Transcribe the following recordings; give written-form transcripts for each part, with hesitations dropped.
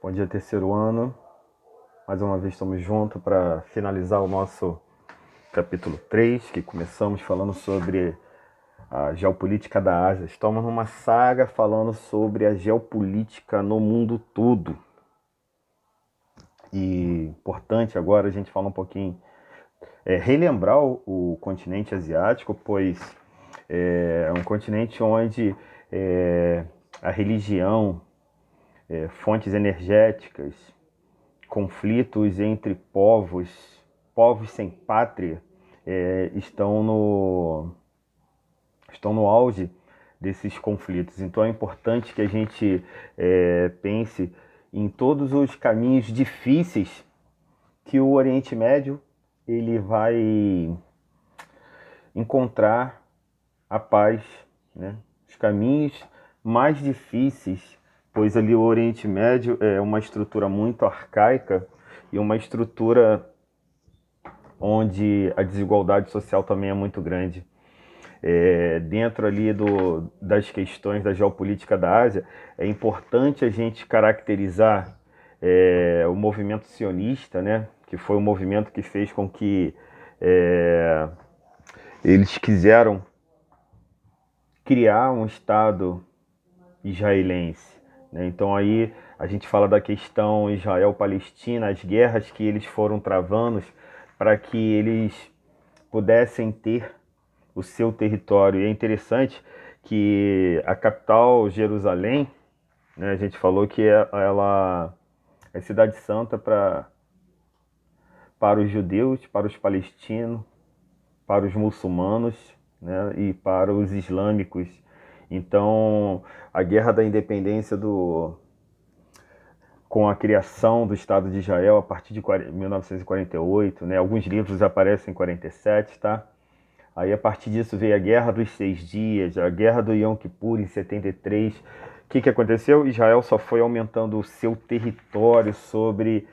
Bom dia, terceiro ano. Mais uma vez estamos juntos para finalizar o nosso capítulo 3, que começamos falando sobre a geopolítica da Ásia. Estamos numa saga falando sobre a geopolítica no mundo todo. E importante agora a gente falar um pouquinho, relembrar o continente asiático, pois é um continente onde a religião, fontes energéticas, conflitos entre povos sem pátria, estão no auge desses conflitos. Então é importante que a gente pense em todos os caminhos difíceis que o Oriente Médio ele vai encontrar a paz, né? Os caminhos mais difíceis, pois ali o Oriente Médio é uma estrutura muito arcaica e uma estrutura onde a desigualdade social também é muito grande. Dentro ali das questões da geopolítica da Ásia, é importante a gente caracterizar o movimento sionista, né? Que foi o movimento que fez com que eles quiseram criar um Estado israelense, né? Então aí a gente fala da questão Israel-Palestina, as guerras que eles foram travando para que eles pudessem ter o seu território. E é interessante que a capital, Jerusalém, né, a gente falou que ela é cidade santa para os judeus, para os palestinos, para os muçulmanos, né, e para os islâmicos. Então, a guerra da independência com a criação do Estado de Israel a partir de 1948, né, alguns livros aparecem em 47, tá? Aí, a partir disso, veio a Guerra dos Seis Dias, a Guerra do Yom Kippur em 73. O que aconteceu? Israel só foi aumentando o seu território sobre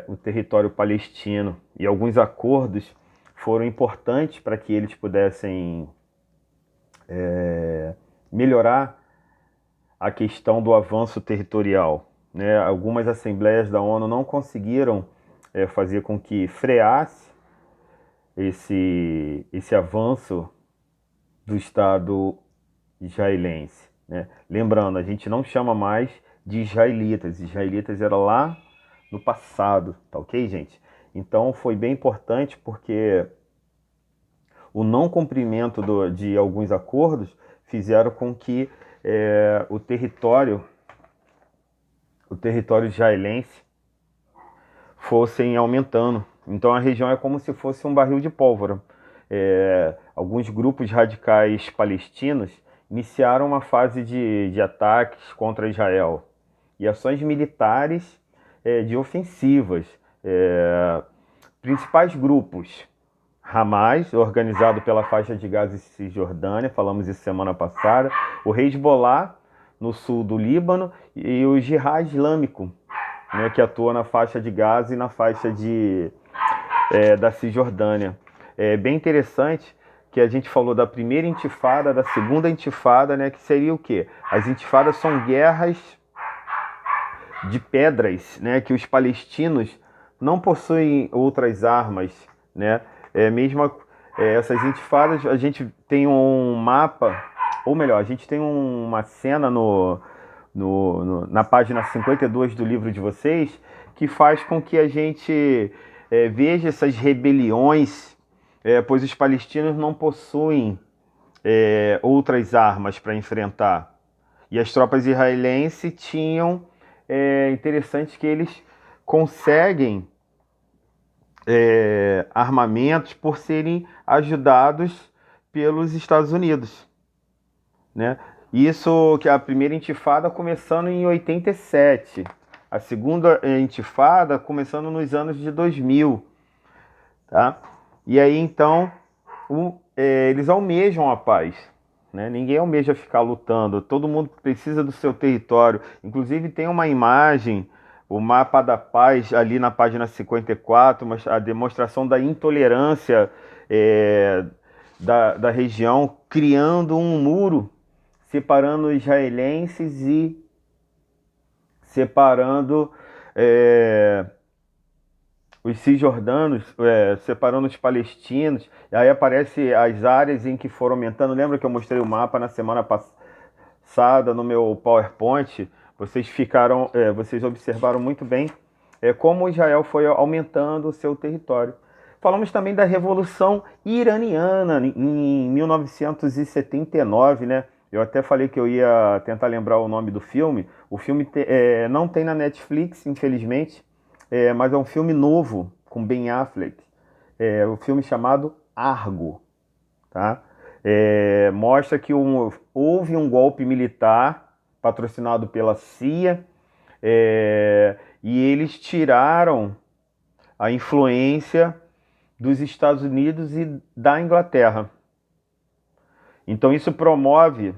o território palestino. E alguns acordos foram importantes para que eles pudessem melhorar a questão do avanço territorial, né? Algumas assembleias da ONU não conseguiram fazer com que freasse esse avanço do Estado israelense, né? Lembrando, a gente não chama mais de israelitas. Israelitas era lá no passado, tá ok, gente? Então foi bem importante porque o não cumprimento de alguns acordos fizeram com que o território israelense fossem aumentando. Então a região é como se fosse um barril de pólvora. Alguns grupos radicais palestinos iniciaram uma fase de ataques contra Israel e ações militares de ofensivas. Principais grupos: Hamas, organizado pela faixa de Gaza e Cisjordânia, falamos isso semana passada, o Hezbollah, no sul do Líbano, e o Jihad Islâmico, né, que atua na faixa de Gaza e na faixa da Cisjordânia. É bem interessante que a gente falou da primeira intifada, da segunda intifada, né, que seria o quê? As intifadas são guerras de pedras, né, que os palestinos não possuem outras armas, né? Mesmo essas intifadas, a gente tem um mapa, ou melhor, a gente tem uma cena na página 52 do livro de vocês, que faz com que a gente veja essas rebeliões, pois os palestinos não possuem outras armas para enfrentar. E as tropas israelenses tinham, interessante que eles conseguem armamentos por serem ajudados pelos Estados Unidos, né? Isso que a primeira intifada começando em 87, a segunda intifada começando nos anos de 2000, tá? E aí então eles almejam a paz, né? Ninguém almeja ficar lutando, todo mundo precisa do seu território. Inclusive tem uma imagem, o mapa da paz ali na página 54, mas a demonstração da intolerância da região, criando um muro separando israelenses e separando os cisjordanos, separando os palestinos, e aí aparece as áreas em que foram aumentando. Lembra que eu mostrei o mapa na semana passada no meu PowerPoint? Vocês observaram muito bem como Israel foi aumentando o seu território. Falamos também da Revolução Iraniana em 1979, né? Eu até falei que eu ia tentar lembrar o nome do filme. O filme não tem na Netflix, infelizmente, mas é um filme novo, com Ben Affleck. É um filme chamado Argo. Tá? Mostra que houve um golpe militar patrocinado pela CIA, e eles tiraram a influência dos Estados Unidos e da Inglaterra. Então isso promove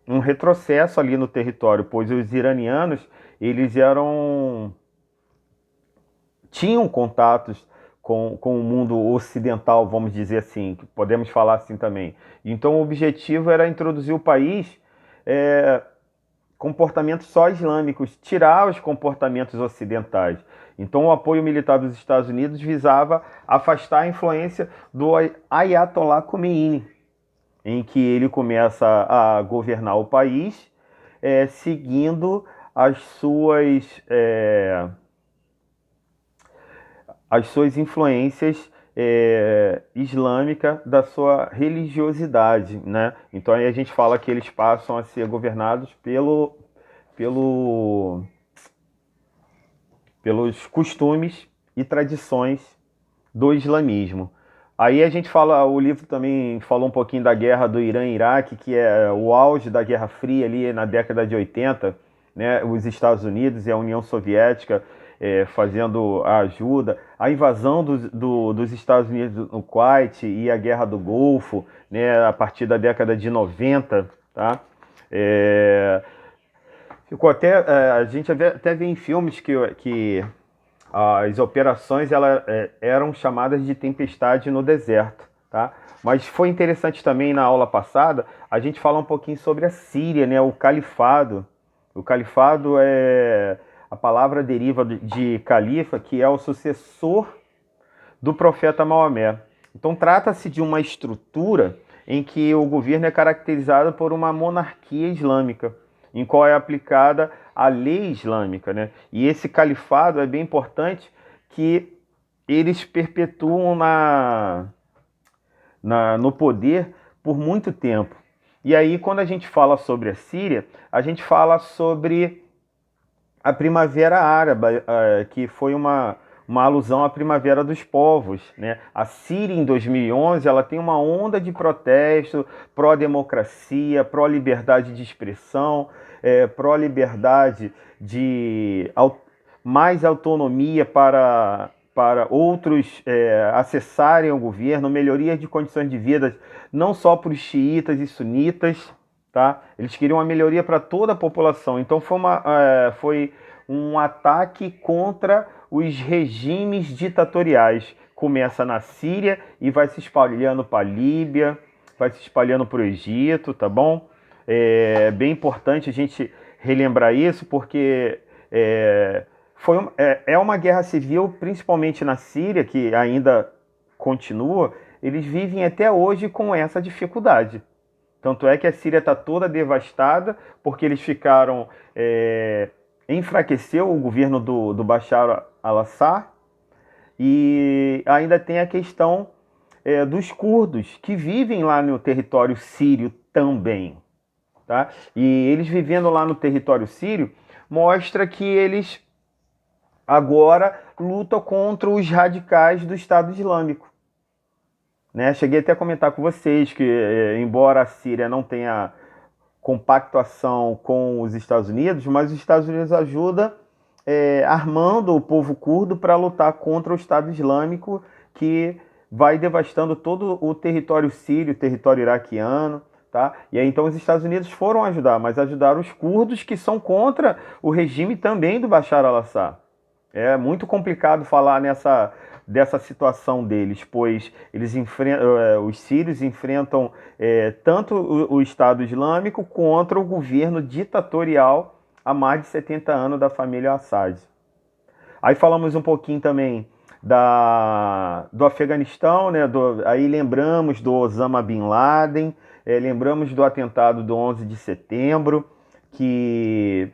um retrocesso ali no território, pois os iranianos eles tinham contatos com o mundo ocidental, vamos dizer assim, podemos falar assim também. Então o objetivo era introduzir o país comportamentos só islâmicos, tirar os comportamentos ocidentais. Então o apoio militar dos Estados Unidos visava afastar a influência do Ayatollah Khomeini, em que ele começa a governar o país seguindo as suas influências islâmicas da sua religiosidade, né? Então aí a gente fala que eles passam a ser governados pelos costumes e tradições do islamismo. Aí a gente fala, o livro também falou um pouquinho da guerra do Irã e Iraque, que é o auge da Guerra Fria ali na década de 80, né? Os Estados Unidos e a União Soviética fazendo a ajuda, a invasão dos Estados Unidos no Kuwait e a Guerra do Golfo, né? A partir da década de 90, tá? Ficou a gente até vê em filmes que as operações eram chamadas de tempestade no deserto, tá? Mas foi interessante também na aula passada a gente falar um pouquinho sobre a Síria, né? O califado. O califado a palavra deriva de califa, que é o sucessor do profeta Maomé. Então trata-se de uma estrutura em que o governo é caracterizado por uma monarquia islâmica, em qual é aplicada a lei islâmica, né? E esse califado é bem importante que eles perpetuam no poder por muito tempo. E aí, quando a gente fala sobre a Síria, a gente fala sobre a Primavera Árabe, que foi uma alusão à Primavera dos Povos, né? A Síria, em 2011, ela tem uma onda de protesto pró-democracia, pró-liberdade de expressão, pró-liberdade de mais autonomia para outros acessarem o governo, melhoria de condições de vida, não só para os xiitas e sunitas, tá? Eles queriam uma melhoria para toda a população. Então foi um ataque contra os regimes ditatoriais. Começa na Síria e vai se espalhando para a Líbia, vai se espalhando para o Egito, tá bom? É bem importante a gente relembrar isso, porque é uma guerra civil, principalmente na Síria, que ainda continua. Eles vivem até hoje com essa dificuldade. Tanto é que a Síria está toda devastada, porque eles ficaram... enfraqueceu o governo do Bashar al-Assad, e ainda tem a questão dos curdos, que vivem lá no território sírio também. Tá? E eles vivendo lá no território sírio, mostra que eles agora lutam contra os radicais do Estado Islâmico. Né? Cheguei até a comentar com vocês que, embora a Síria não tenha compactuação com os Estados Unidos, mas os Estados Unidos ajudam armando o povo curdo para lutar contra o Estado Islâmico, que vai devastando todo o território sírio, o território iraquiano. Tá? E aí então os Estados Unidos foram ajudar, mas ajudaram os curdos, que são contra o regime também do Bashar al-Assad. É muito complicado falar dessa situação deles, pois os sírios enfrentam tanto o Estado Islâmico contra o governo ditatorial há mais de 70 anos da família Assad. Aí falamos um pouquinho também do Afeganistão, né? Aí lembramos do Osama Bin Laden, lembramos do atentado do 11 de setembro, que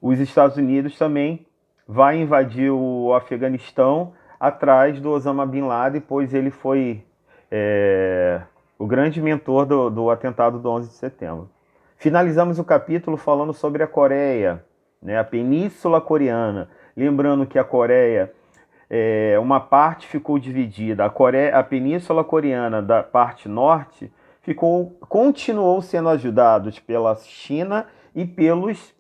os Estados Unidos também vai invadir o Afeganistão atrás do Osama Bin Laden, pois ele foi o grande mentor do atentado do 11 de setembro. Finalizamos o capítulo falando sobre a Coreia, né, a Península Coreana. Lembrando que a Coreia, uma parte ficou dividida. A Península Coreana, da parte norte, continuou sendo ajudados pela China e pelos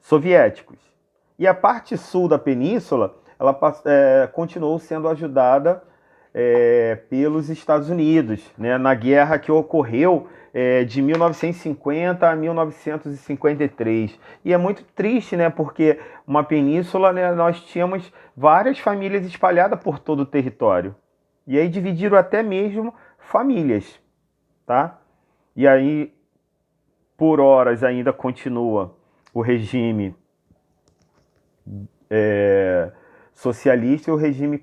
soviéticos. E a parte sul da península, ela continuou sendo ajudada pelos Estados Unidos, né, na guerra que ocorreu de 1950 a 1953. E é muito triste, né, porque uma península, né, nós tínhamos várias famílias espalhadas por todo o território. E aí dividiram até mesmo famílias, tá? E aí, por horas, ainda continua o regime socialista e o regime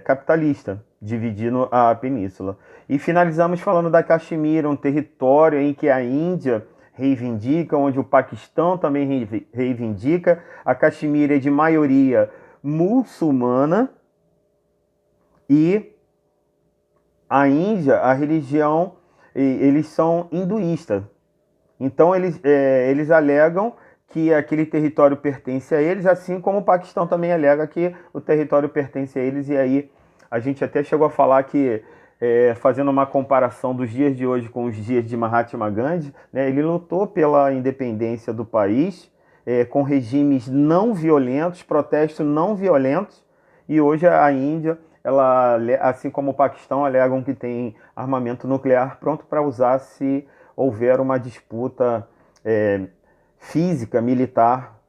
capitalista, dividindo a península. E finalizamos falando da Caxemira, um território em que a Índia reivindica, onde o Paquistão também reivindica. A Caxemira é de maioria muçulmana e a Índia, a religião, eles são hinduístas. Então eles alegam que aquele território pertence a eles, assim como o Paquistão também alega que o território pertence a eles. E aí a gente até chegou a falar que, fazendo uma comparação dos dias de hoje com os dias de Mahatma Gandhi, né, ele lutou pela independência do país, com regimes não violentos, protestos não violentos, e hoje a Índia, ela, assim como o Paquistão, alegam que tem armamento nuclear pronto para usar se houver uma disputa física, militar,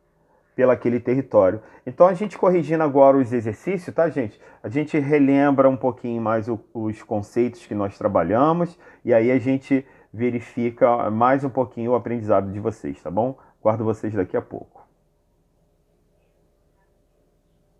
pelaquele território. Então a gente corrigindo agora os exercícios, tá, gente? A gente relembra um pouquinho mais os conceitos que nós trabalhamos e aí a gente verifica mais um pouquinho o aprendizado de vocês, tá bom? Guardo vocês daqui a pouco.